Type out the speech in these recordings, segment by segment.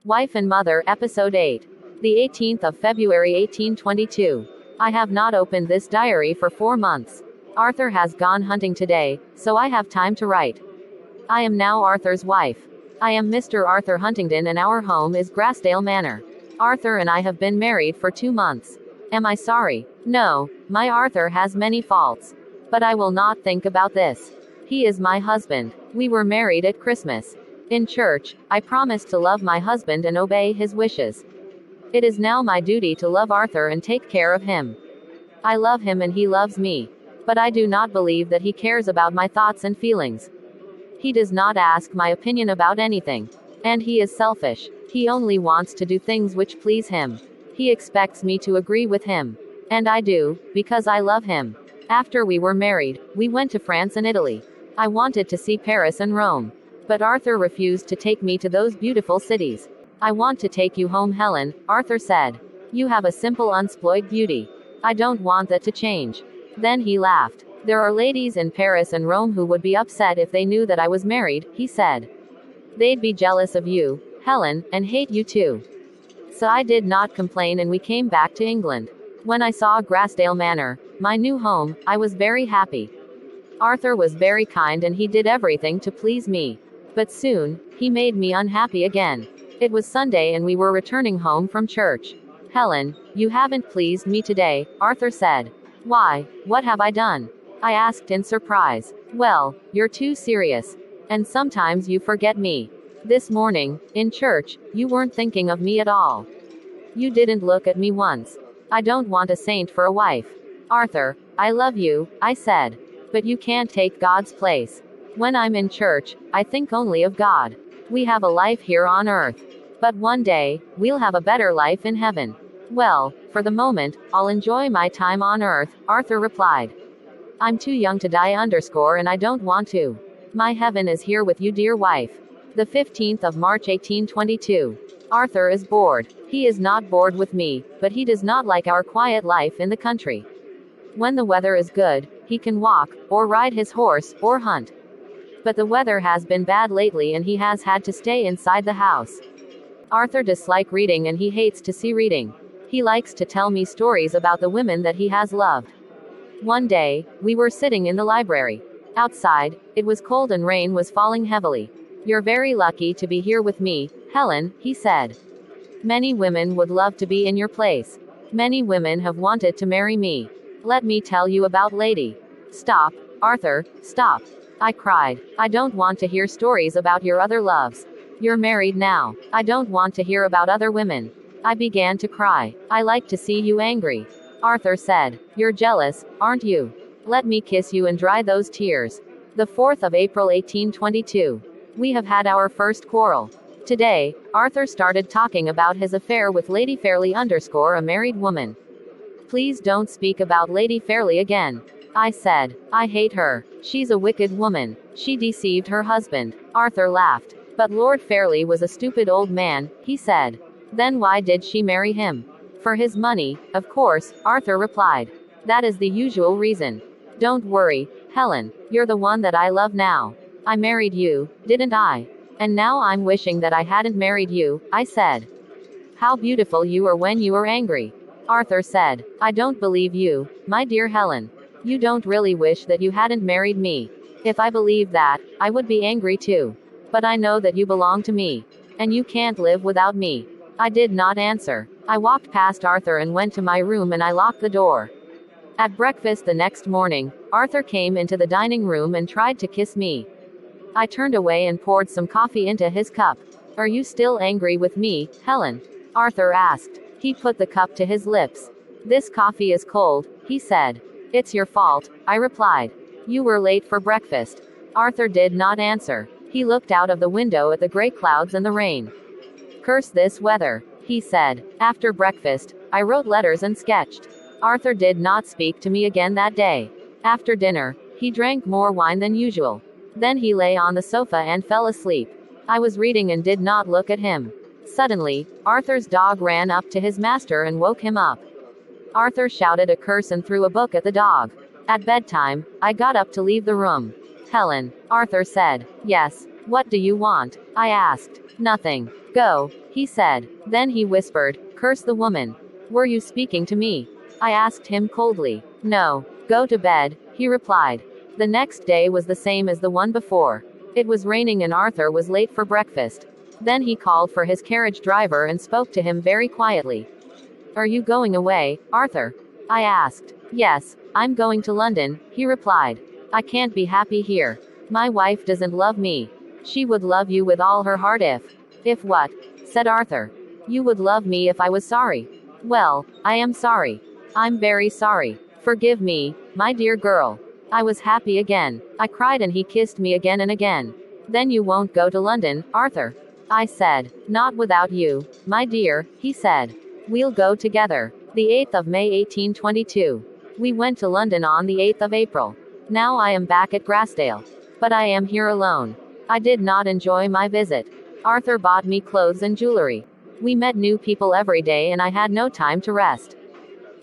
Wife and Mother, Episode 8. The 18th of February 1822. I have not opened this diary for 4 months. Arthur has gone hunting today, so I have time to write. I am now Arthur's wife. I am Mr. Arthur Huntingdon and our home is Grassdale Manor. Arthur and I have been married for 2 months. Am I sorry? No, my Arthur has many faults. But I will not think about this. He is my husband. We were married at Christmas. In church, I promised to love my husband and obey his wishes. It is now my duty to love Arthur and take care of him. I love him and he loves me. But I do not believe that he cares about my thoughts and feelings. He does not ask my opinion about anything. And he is selfish. He only wants to do things which please him. He expects me to agree with him. And I do, because I love him. After we were married, we went to France and Italy. I wanted to see Paris and Rome. But Arthur refused to take me to those beautiful cities. I want to take you home, Helen, Arthur said. You have a simple unspoiled beauty. I don't want that to change. Then he laughed. There are ladies in Paris and Rome who would be upset if they knew that I was married, he said. They'd be jealous of you, Helen, and hate you too. So I did not complain and we came back to England. When I saw Grassdale Manor, my new home, I was very happy. Arthur was very kind and he did everything to please me. But soon, he made me unhappy again. It was Sunday and we were returning home from church. Helen, you haven't pleased me today, Arthur said. Why, what have I done? I asked in surprise. Well, you're too serious. And sometimes you forget me. This morning, in church, you weren't thinking of me at all. You didn't look at me once. I don't want a saint for a wife. Arthur, I love you, I said. But you can't take God's place. When I'm in church, I think only of God. We have a life here on earth. But one day, we'll have a better life in heaven. Well, for the moment, I'll enjoy my time on earth, Arthur replied. I'm too young to die and I don't want to. My heaven is here with you, dear wife. The 15th of March 1822. Arthur is bored. He is not bored with me, but he does not like our quiet life in the country. When the weather is good, he can walk, or ride his horse, or hunt. But the weather has been bad lately and he has had to stay inside the house. Arthur dislikes reading and he hates to see reading. He likes to tell me stories about the women that he has loved. One day, we were sitting in the library. Outside, it was cold and rain was falling heavily. You're very lucky to be here with me, Helen, he said. Many women would love to be in your place. Many women have wanted to marry me. Let me tell you about Lady. Stop, Arthur, stop. I cried. I don't want to hear stories about your other loves. You're married now. I don't want to hear about other women. I began to cry. I like to see you angry. Arthur said. You're jealous, aren't you? Let me kiss you and dry those tears. The 4th of April 1822. We have had our first quarrel. Today, Arthur started talking about his affair with Lady Fairley _ a married woman. Please don't speak about Lady Fairley again. I said. I hate her. She's a wicked woman. She deceived her husband. Arthur laughed. But Lord Fairley was a stupid old man, he said. Then why did she marry him? For his money, of course, Arthur replied. That is the usual reason. Don't worry, Helen. You're the one that I love now. I married you, didn't I? And now I'm wishing that I hadn't married you, I said. How beautiful you are when you are angry. Arthur said. I don't believe you, my dear Helen. You don't really wish that you hadn't married me. If I believed that, I would be angry too. But I know that you belong to me. And you can't live without me. I did not answer. I walked past Arthur and went to my room and I locked the door. At breakfast the next morning, Arthur came into the dining room and tried to kiss me. I turned away and poured some coffee into his cup. Are you still angry with me, Helen? Arthur asked. He put the cup to his lips. This coffee is cold, he said. It's your fault, I replied. You were late for breakfast. Arthur did not answer. He looked out of the window at the gray clouds and the rain. Curse this weather, he said. After breakfast, I wrote letters and sketched. Arthur did not speak to me again that day. After dinner, he drank more wine than usual. Then he lay on the sofa and fell asleep. I was reading and did not look at him. Suddenly, Arthur's dog ran up to his master and woke him up. Arthur shouted a curse and threw a book at the dog. At bedtime, I got up to leave the room. Helen, Arthur said. Yes, What do you want? I asked. Nothing. Go, he said. Then he whispered, curse the woman. Were you speaking to me? I asked him coldly. No. Go to bed, he replied. The next day was the same as the one before. It was raining and Arthur was late for breakfast. Then he called for his carriage driver and spoke to him very quietly. Are you going away, Arthur? I asked. Yes, I'm going to London, he replied. I can't be happy here. My wife doesn't love me. She would love you with all her heart if. If what? Said Arthur. You would love me if I was sorry. Well, I am sorry. I'm very sorry. Forgive me, my dear girl. I was happy again. I cried and he kissed me again and again. Then you won't go to London, Arthur? I said. Not without you, my dear, he said. We'll go together. The 8th of May 1822. We went to London on the 8th of April. Now I am back at Grassdale. But I am here alone. I did not enjoy my visit. Arthur bought me clothes and jewelry. We met new people every day and I had no time to rest.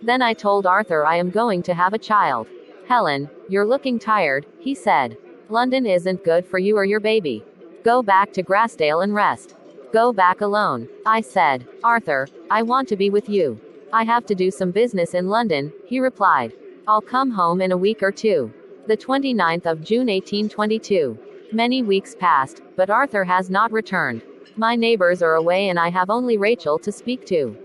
Then I told Arthur I am going to have a child. Helen, you're looking tired, he said. London isn't good for you or your baby. Go back to Grassdale and rest. Go back alone, I said. Arthur, I want to be with you. I have to do some business in London, he replied. I'll come home in a week or two. The 29th of June 1822. Many weeks passed, but Arthur has not returned. My neighbors are away and I have only Rachel to speak to.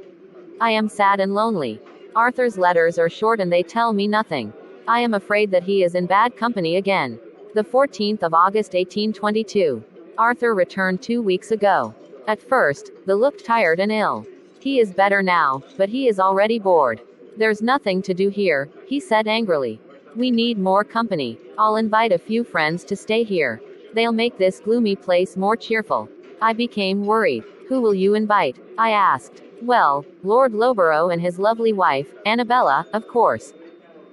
I am sad and lonely. Arthur's letters are short and they tell me nothing. I am afraid that he is in bad company again. The 14th of August 1822. Arthur returned 2 weeks ago. At first, they looked tired and ill. He is better now, but he is already bored. There's nothing to do here, he said angrily. We need more company. I'll invite a few friends to stay here. They'll make this gloomy place more cheerful. I became worried. Who will you invite? I asked. Well, Lord Loughborough and his lovely wife, Annabella, of course.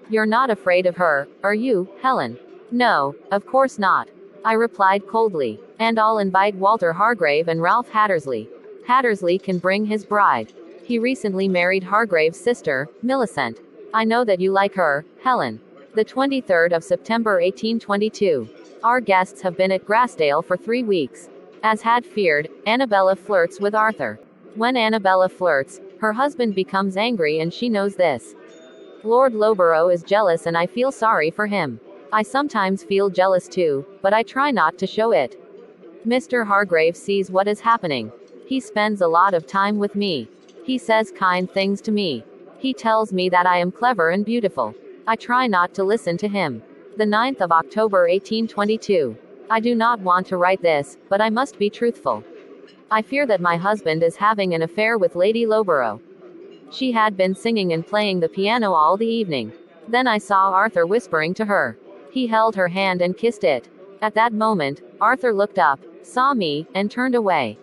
You're not afraid of her, are you, Helen? No, of course not. I replied coldly. And I'll invite Walter Hargrave and Ralph Hattersley. Hattersley can bring his bride. He recently married Hargrave's sister, Millicent. I know that you like her, Helen. The 23rd of September 1822. Our guests have been at Grassdale for 3 weeks. As had feared, Annabella flirts with Arthur. When Annabella flirts, her husband becomes angry and she knows this. Lord Loughborough is jealous and I feel sorry for him. I sometimes feel jealous too, but I try not to show it. Mr. Hargrave sees what is happening. He spends a lot of time with me. He says kind things to me. He tells me that I am clever and beautiful. I try not to listen to him. The 9th of October 1822. I do not want to write this, but I must be truthful. I fear that my husband is having an affair with Lady Loughborough. She had been singing and playing the piano all the evening. Then I saw Arthur whispering to her. He held her hand and kissed it. At that moment, Arthur looked up, saw me, and turned away.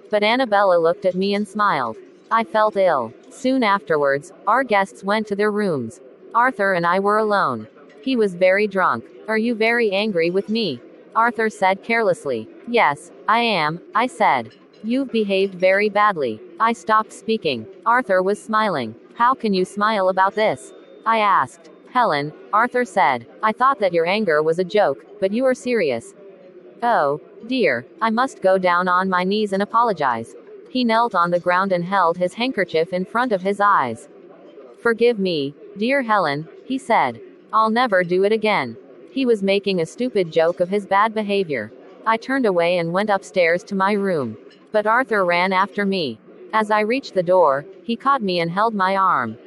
But Annabella looked at me and smiled. I felt ill. Soon afterwards, our guests went to their rooms. Arthur and I were alone. He was very drunk. Are you very angry with me? Arthur said carelessly. Yes, I am, I said. You've behaved very badly. I stopped speaking. Arthur was smiling. How can you smile about this? I asked. Helen, Arthur said. I thought that your anger was a joke, but you are serious. Oh, dear, I must go down on my knees and apologize. He knelt on the ground and held his handkerchief in front of his eyes. Forgive me, dear Helen, he said. I'll never do it again. He was making a stupid joke of his bad behavior. I turned away and went upstairs to my room. But Arthur ran after me. As I reached the door, he caught me and held my arm.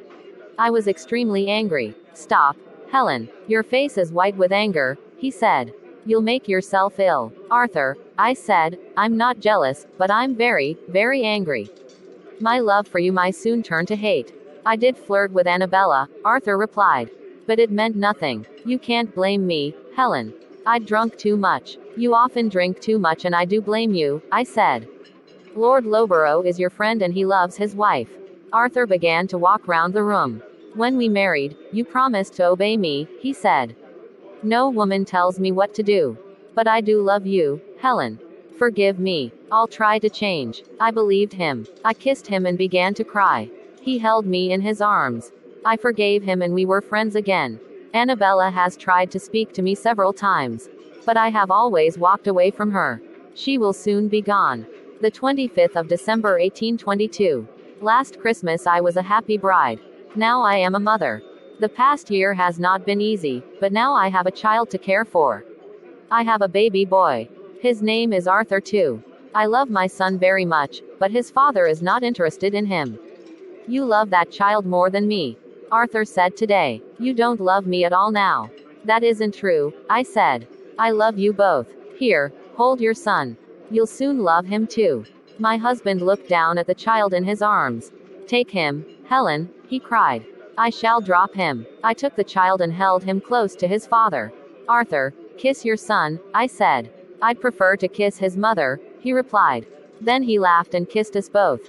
I was extremely angry. Stop, Helen. Your face is white with anger, he said. You'll make yourself ill. Arthur, I said, I'm not jealous, but I'm very, very angry. My love for you might soon turn to hate. I did flirt with Annabella, Arthur replied. But it meant nothing. You can't blame me, Helen. I'd drunk too much. You often drink too much and I do blame you, I said. Lord Loughborough is your friend and he loves his wife. Arthur began to walk round the room. When we married, you promised to obey me, he said. No woman tells me what to do. But I do love you, Helen. Forgive me. I'll try to change. I believed him. I kissed him and began to cry. He held me in his arms. I forgave him and we were friends again. Annabella has tried to speak to me several times. But I have always walked away from her. She will soon be gone. The 25th of December 1822. Last Christmas I was a happy bride. Now I am a mother. The past year has not been easy, but now I have a child to care for. I have a baby boy. His name is Arthur too. I love my son very much, but his father is not interested in him. You love that child more than me, Arthur said today. You don't love me at all now. That isn't true, I said. I love you both. Here, hold your son. You'll soon love him too. My husband looked down at the child in his arms. Take him, Helen, he cried. I shall drop him. I took the child and held him close to his father. Arthur, kiss your son, I said. I'd prefer to kiss his mother, he replied. Then he laughed and kissed us both.